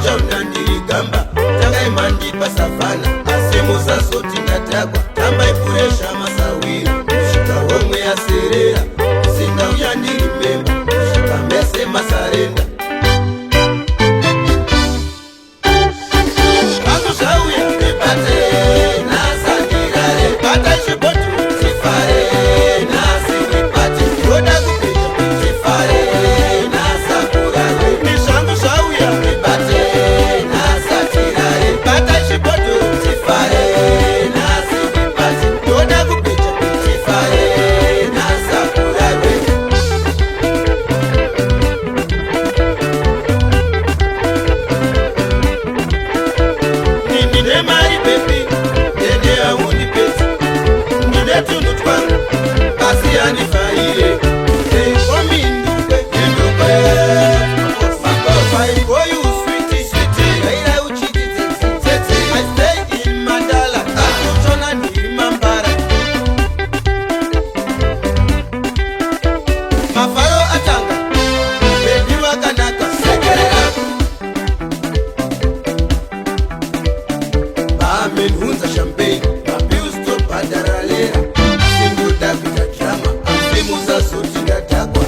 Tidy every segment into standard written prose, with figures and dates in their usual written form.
tauna ndiri gamba takaimandi pasavana asi musazoti ndatakwa tambai puresha masawira kusvika homwe yaserera sindauya ndiri memba kusvika mese masarenda vangu zvauya rebate nasandirare bata chibotu tifare nasi ribate roda kupeta tifare nasakurare mizvangu zvauya rebate nasatirare bata chibotu tifare nasi ribate roda kupeta tifare nasakurare ndine mari bebi dede haunipedzi ndine tunhu twangu asi handifaire ominduke indukwe makofaikoyu switi gaira uchiditsetse I stay in Mandala akutona ndiri mambara mafaro atanga bebi wakanaka sekerera amenhunza champagne mabills tobhadharalera singoda kuita drama asi musazoti ndatakwa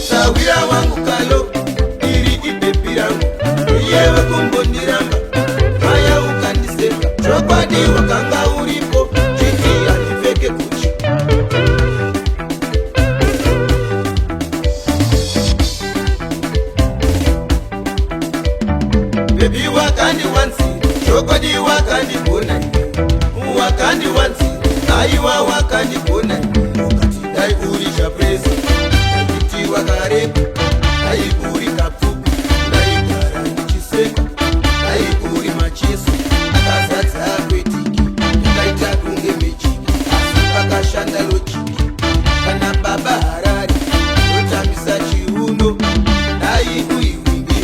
sawira wangu kalo iri ibhepi rangu iyeve kumbondiramba maya ukandiseka chokwadi wakanga uripo chiti handipfeke kuchi bebi wakandiwanzi chokwadi wakandibona wakandiwanzi aiwa wakandibona ukati dai uri chapresa ndakiti wakareba dai uri kapfupi ndaigara ndichiseka dai uri machiso akazadza kwetiki akaita kunge mechiki asi pakashanda lochiki kana baba harari rotambisa chiuno dai uiwinge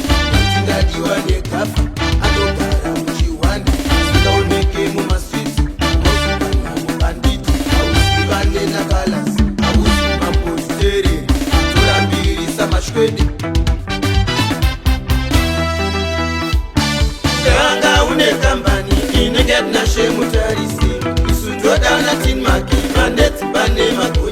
ndingadiwa nekafa anogara muchiwanda asingaoneke mumaswiti osukana mubanditi ausivane nakalasi ausi mambostereri torambirisa mashwede tanga une kambani inenge tinashemutarisi isu todana tinmaki manetsi bane mago